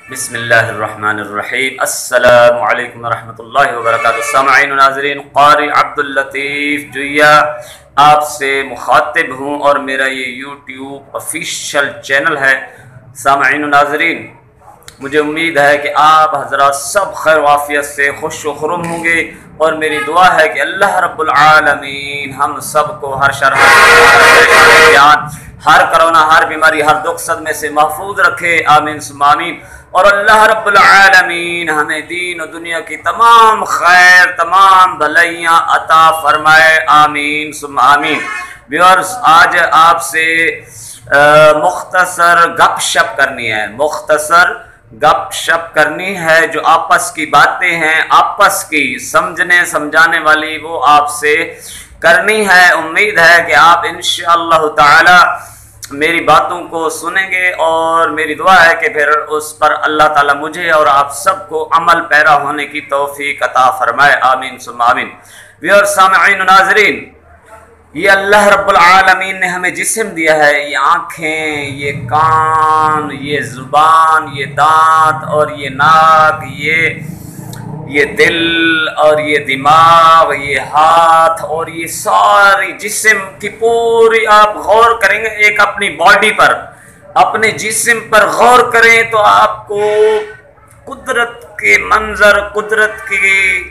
بسم اللہ الرحمن الرحیم۔ السلام علیکم ورحمۃ اللہ وبرکاتہ۔ سامعین و ناظرین، قاری عبداللطیف جویا آپ سے مخاطب ہوں اور میرا یہ یوٹیوب آفیشیل چینل ہے۔ سامعین و ناظرین، مجھے امید ہے کہ آپ حضرات سب خیر و عافیت سے خوش و خرم ہوں گے، اور میری دعا ہے کہ اللہ رب العالمین ہم سب کو ہر شر، ہر کرونا، ہر بیماری، ہر دکھ صدمے سے محفوظ رکھے، آمین ثم آمین۔ اور اللہ رب العالمین ہمیں دین و دنیا کی تمام خیر، تمام بھلائیاں عطا فرمائے، آمین ثم آمین۔ ویورز، آج آپ سے مختصر گپ شپ کرنی ہے، مختصر گپ شپ کرنی ہے، جو آپس کی باتیں ہیں، آپس کی سمجھنے سمجھانے والی، وہ آپ سے کرنی ہے۔ امید ہے کہ آپ انشاءاللہ تعالی میری باتوں کو سنیں گے، اور میری دعا ہے کہ پھر اس پر اللہ تعالیٰ مجھے اور آپ سب کو عمل پیرا ہونے کی توفیق عطا فرمائے، آمین ثم آمین۔ ویور سامعین و ناظرین، یہ اللہ رب العالمین نے ہمیں جسم دیا ہے، یہ آنکھیں، یہ کان، یہ زبان، یہ دانت اور یہ ناک، یہ دل اور یہ دماغ، یہ ہاتھ اور یہ ساری جسم کی پوری آپ غور کریں گے ایک اپنی باڈی پر، اپنے جسم پر غور کریں تو آپ کو قدرت کے منظر، قدرت کی،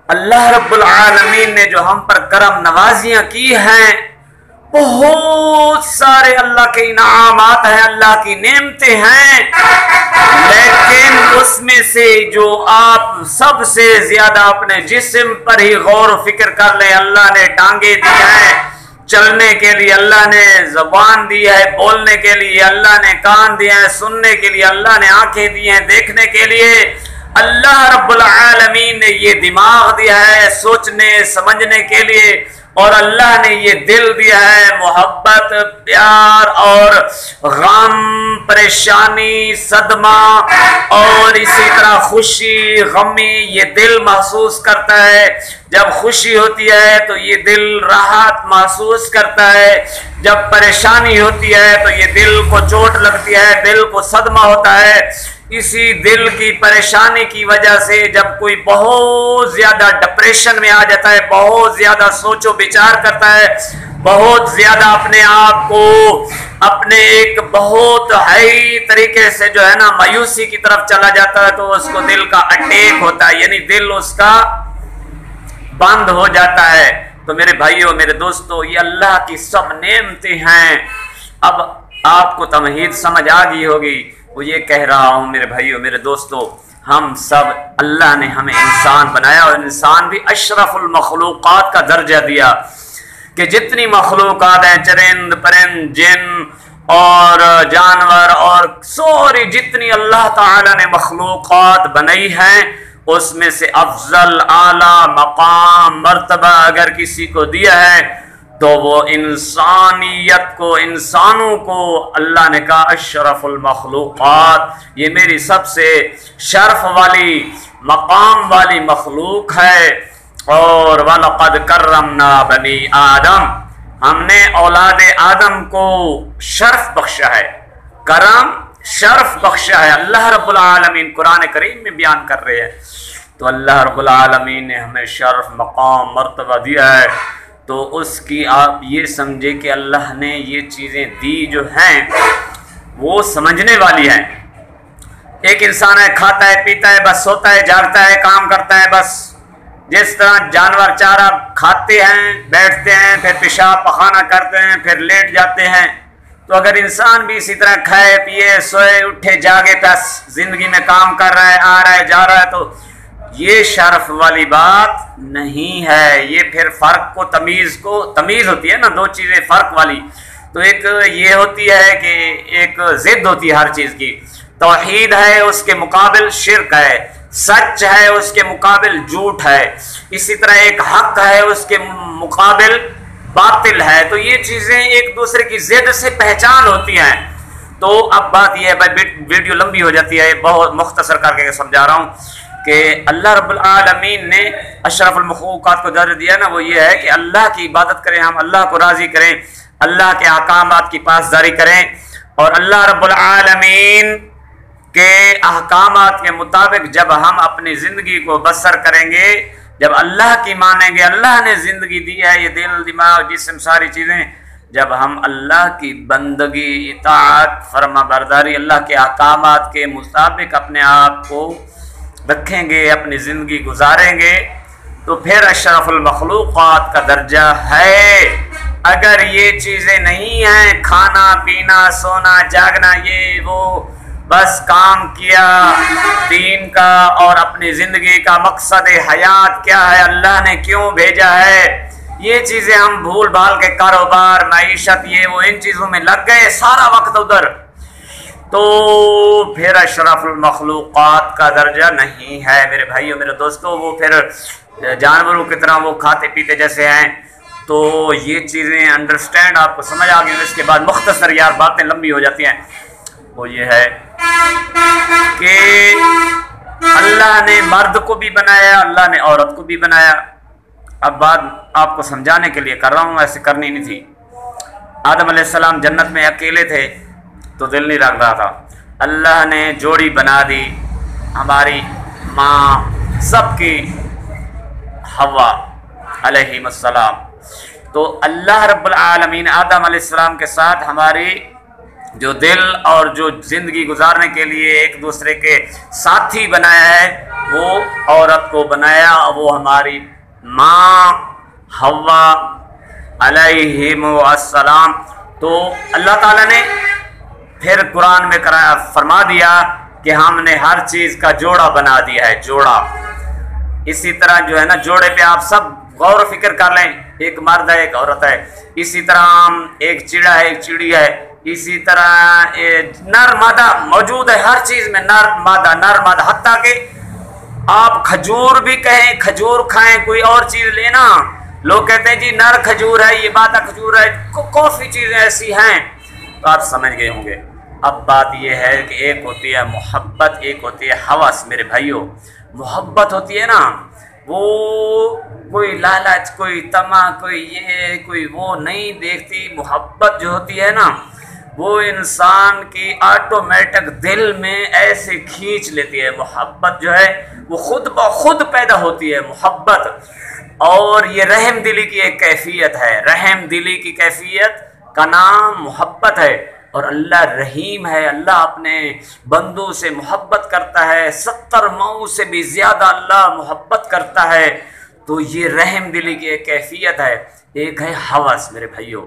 اللہ رب العالمین نے جو ہم پر کرم نوازیاں کی ہیں، بہت سارے اللہ کے انعامات ہیں، اللہ کی نعمتیں ہیں، لیکن اس میں سے جو آپ سب سے زیادہ اپنے جسم پر ہی غور و فکر کر لیں، اللہ نے ٹانگیں دی ہیں چلنے کے لیے، اللہ نے زبان دی ہے بولنے کے لیے، اللہ نے کان دیے ہیں سننے کے لیے، اللہ نے آنکھیں دی ہیں دیکھنے کے لیے، اللہ رب العالمین نے یہ دماغ دیا ہے سوچنے سمجھنے کے لیے، اور اللہ نے یہ دل دیا ہے محبت، پیار اور غم، پریشانی، صدمہ اور اسی طرح خوشی، غمی، یہ دل محسوس کرتا ہے۔ جب خوشی ہوتی ہے تو یہ دل راحت محسوس کرتا ہے، جب پریشانی ہوتی ہے تو یہ دل کو چوٹ لگتی ہے، دل کو صدمہ ہوتا ہے۔ اسی دل کی پریشانی کی وجہ سے جب کوئی بہت زیادہ ڈپریشن میں آ جاتا ہے، بہت زیادہ سوچ و بچار کرتا ہے، بہت زیادہ اپنے آپ کو اپنے ایک بہت ہائی طریقے سے جو ہے نا مایوسی کی طرف چلا جاتا ہے، تو اس کو دل کا اٹیک ہوتا ہے، یعنی دل اس کا بند ہو جاتا ہے۔ تو میرے بھائیوں، میرے دوستوں، یہ اللہ کی سب نعمتیں ہیں۔ اب آپ کو تمہید سمجھ آ گئی ہوگی، وہ یہ کہہ رہا ہوں میرے بھائیوں، میرے دوستوں، ہم سب، اللہ نے ہمیں انسان بنایا، اور انسان بھی اشرف المخلوقات کا درجہ دیا، کہ جتنی مخلوقات ہیں، چرند پرند، جن اور جانور اور سوری جتنی اللہ تعالی نے مخلوقات بنائی ہیں، اس میں سے افضل اعلیٰ مقام مرتبہ اگر کسی کو دیا ہے تو وہ انسانیت کو، انسانوں کو اللہ نے کہا اشرف المخلوقات، یہ میری سب سے شرف والی مقام والی مخلوق ہے۔ اور وَلَقَدْ كَرَّمْنَا بَنِي آدم، ہم نے اولاد آدم کو شرف بخشا ہے، کرم شرف بخشا ہے، اللہ رب العالمین قرآن کریم میں بیان کر رہے ہیں۔ تو اللہ رب العالمین نے ہمیں شرف، مقام، مرتبہ دیا ہے، تو اس کی آپ یہ سمجھے کہ اللہ نے یہ چیزیں دی جو ہیں وہ سمجھنے والی ہیں۔ ایک انسان ہے، کھاتا ہے پیتا ہے بس، سوتا ہے جاگتا ہے، کام کرتا ہے بس، جس طرح جانور چارہ کھاتے ہیں، بیٹھتے ہیں، پھر پیشاب پخانہ کرتے ہیں، پھر لیٹ جاتے ہیں، تو اگر انسان بھی اسی طرح کھائے پیے سوئے اٹھے جاگے بس زندگی میں کام کر رہا ہے، آ رہا ہے جا رہا ہے، تو یہ شرف والی بات نہیں ہے۔ یہ پھر فرق کو، تمیز ہوتی ہے نا، دو چیزیں فرق والی، تو ایک یہ ہوتی ہے کہ ایک ضد ہوتی ہے ہر چیز کی، توحید ہے اس کے مقابل شرک ہے، سچ ہے اس کے مقابل جھوٹ ہے، اسی طرح ایک حق ہے اس کے مقابل باطل ہے، تو یہ چیزیں ایک دوسرے کی ضد سے پہچان ہوتی ہیں۔ تو اب بات یہ ہے، بھائی ویڈیو لمبی ہو جاتی ہے، بہت مختصر کر کے سمجھا رہا ہوں کہ اللہ رب العالمین نے اشرف المخلوقات کو درجہ دیا نا، وہ یہ ہے کہ اللہ کی عبادت کریں، ہم اللہ کو راضی کریں، اللہ کے احکامات کی پاسداری کریں، اور اللہ رب العالمین کے احکامات کے مطابق جب ہم اپنی زندگی کو بسر کریں گے، جب اللہ کی مانیں گے، اللہ نے زندگی دی ہے، یہ دل دماغ جسم ساری چیزیں، جب ہم اللہ کی بندگی اطاعت فرما برداری اللہ کے احکامات کے مطابق اپنے آپ کو رکھیں گے، اپنی زندگی گزاریں گے، تو پھر اشرف المخلوقات کا درجہ ہے۔ اگر یہ چیزیں نہیں ہیں، کھانا پینا سونا جاگنا یہ وہ، بس کام کیا دین کا اور اپنی زندگی کا مقصد حیات کیا ہے، اللہ نے کیوں بھیجا ہے، یہ چیزیں ہم بھول بھال کے کاروبار معیشت یہ وہ ان چیزوں میں لگ گئے سارا وقت ادھر، تو پھر اشرف المخلوقات کا درجہ نہیں ہے میرے بھائیوں میرے دوستوں۔ وہ پھر جانوروں کی طرح وہ کھاتے پیتے جیسے ہیں۔ تو یہ چیزیں انڈرسٹینڈ آپ کو سمجھ آ گئی۔ اس کے بعد مختصر یار باتیں لمبی ہو جاتی ہیں، وہ یہ ہے کہ اللہ نے مرد کو بھی بنایا، اللہ نے عورت کو بھی بنایا۔ اب بات آپ کو سمجھانے کے لیے کر رہا ہوں، ایسے کرنی نہیں تھی۔ آدم علیہ السلام جنت میں اکیلے تھے تو دل نہیں رکھ رہا تھا، اللہ نے جوڑی بنا دی، ہماری ماں سب کی حوا علیہ السلام۔ تو اللہ رب العالمین آدم علیہ السلام کے ساتھ ہماری جو دل اور جو زندگی گزارنے کے لیے ایک دوسرے کے ساتھی بنایا ہے، وہ عورت کو بنایا، وہ ہماری ماں حوا علیہ السلام۔ تو اللہ تعالیٰ نے پھر قرآن میں فرما دیا کہ ہم نے ہر چیز کا جوڑا بنا دیا ہے، جوڑا۔ اسی طرح جو ہے نا جوڑے پہ آپ سب غور و فکر کر لیں، ایک مرد ہے ایک عورت ہے، اسی طرح ایک چڑا ہے ایک چڑی ہے، اسی طرح نر مادہ موجود ہے ہر چیز میں، نر مادہ، حتیٰ کہ آپ کھجور بھی کہیں کھجور کھائیں، کوئی اور چیز لینا، لوگ کہتے ہیں جی نر کھجور ہے، یہ مادہ کھجور ہے، کافی چیزیں ایسی ہیں، تو آپ سمجھ گئے ہوں گے۔ اب بات یہ ہے کہ ایک ہوتی ہے محبت، ایک ہوتی ہے ہوس میرے بھائیوں۔ محبت ہوتی ہے نا، وہ کوئی لالچ کوئی طمع کوئی یہ کوئی وہ نہیں دیکھتی۔ محبت جو ہوتی ہے نا وہ انسان کی آٹومیٹک دل میں ایسے کھینچ لیتی ہے۔ محبت جو ہے وہ خود بخود پیدا ہوتی ہے محبت، اور یہ رحم دلی کی ایک کیفیت ہے، رحم دلی کی کیفیت کا نام محبت ہے۔ اور اللہ رحیم ہے، اللہ اپنے بندوں سے محبت کرتا ہے، 70 مئو سے بھی زیادہ اللہ محبت کرتا ہے۔ تو یہ رحم دلی کی ایک کیفیت ہے۔ ایک ہے ہوس میرے بھائیوں،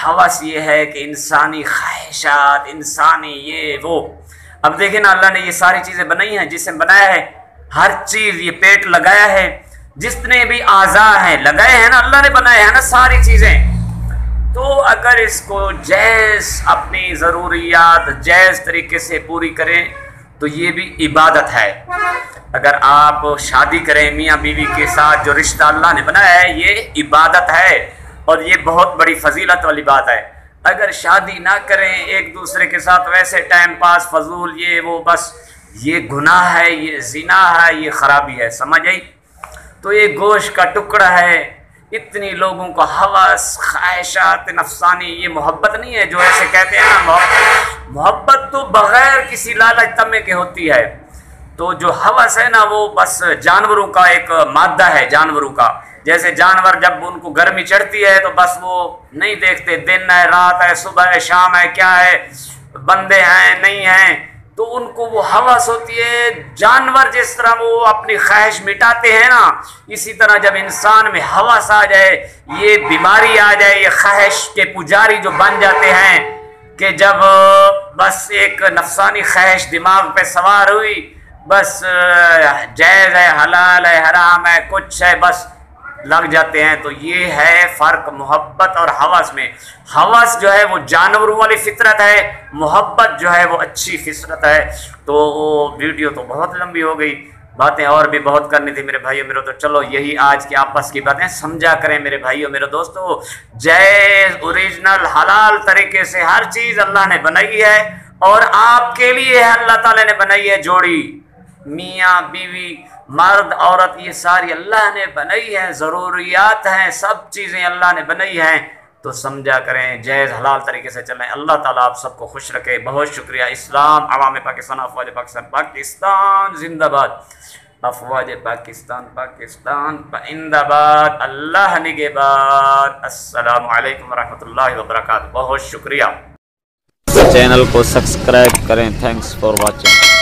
ہوس یہ ہے کہ انسانی خواہشات، انسانی یہ وہ۔ اب دیکھیں نا اللہ نے یہ ساری چیزیں بنائی ہیں، جسم بنایا ہے، ہر چیز، یہ پیٹ لگایا ہے، جتنے بھی اعضاء ہیں لگائے ہیں نا اللہ نے، بنائے ہیں نا ساری چیزیں۔ تو اگر اس کو جائز اپنی ضروریات جائز طریقے سے پوری کریں تو یہ بھی عبادت ہے۔ اگر آپ شادی کریں میاں بیوی کے ساتھ، جو رشتہ اللہ نے بنایا ہے یہ عبادت ہے، اور یہ بہت بڑی فضیلت والی بات ہے۔ اگر شادی نہ کریں ایک دوسرے کے ساتھ ویسے ٹائم پاس فضول یہ وہ، بس یہ گناہ ہے، یہ زنا ہے، یہ خرابی ہے، سمجھ آئی؟ تو یہ گوشت کا ٹکڑا ہے۔ اتنی لوگوں کو ہوس خواہشات نفسانی، یہ محبت نہیں ہے جو ایسے کہتے ہیں نا محبت تو بغیر کسی لالچ طمع کے ہوتی ہے۔ تو جو ہوس ہے نا وہ بس جانوروں کا ایک مادہ ہے، جانوروں کا۔ جیسے جانور جب ان کو گرمی چڑھتی ہے تو بس وہ نہیں دیکھتے دن ہے رات ہے صبح ہے شام ہے کیا ہے، بندے ہیں نہیں ہیں، تو ان کو وہ ہوس ہوتی ہے۔ جانور جس طرح وہ اپنی خواہش مٹاتے ہیں نا، اسی طرح جب انسان میں ہوس آ جائے، یہ بیماری آ جائے، یہ خواہش کے پجاری جو بن جاتے ہیں کہ جب بس ایک نفسانی خواہش دماغ پہ سوار ہوئی، بس جائز ہے حلال ہے حرام ہے کچھ ہے، بس لگ جاتے ہیں۔ تو یہ ہے فرق محبت اور ہوس میں۔ ہوس جو ہے وہ جانوروں والی فطرت ہے، محبت جو ہے وہ اچھی فطرت ہے۔ تو ویڈیو تو بہت لمبی ہو گئی، باتیں اور بھی بہت کرنی تھی میرے بھائیوں میرے، تو چلو یہی آج کی آپس کی باتیں سمجھا کریں میرے بھائیوں میرے دوستو۔ جائز اوریجنل حلال طریقے سے ہر چیز اللہ نے بنائی ہے، اور آپ کے لیے اللہ تعالیٰ نے بنائی ہے جوڑی، میاں بیوی مرد عورت، یہ ساری اللہ نے بنائی ہے، ضروریات ہیں، سب چیزیں اللہ نے بنائی ہیں۔ تو سمجھا کریں، جائز حلال طریقے سے چلیں۔ اللہ تعالیٰ آپ سب کو خوش رکھے۔ بہت شکریہ۔ اسلام، عوام پاکستان، افواج پاکستان، پاکستان زندہ باد، افواج پاکستان، پاکستان زندہ باد، اللہ نگہبان۔ السلام علیکم ورحمۃ اللہ وبرکاتہ۔ بہت شکریہ۔ چینل کو سبسکرائب کریں۔ Thanks for watching.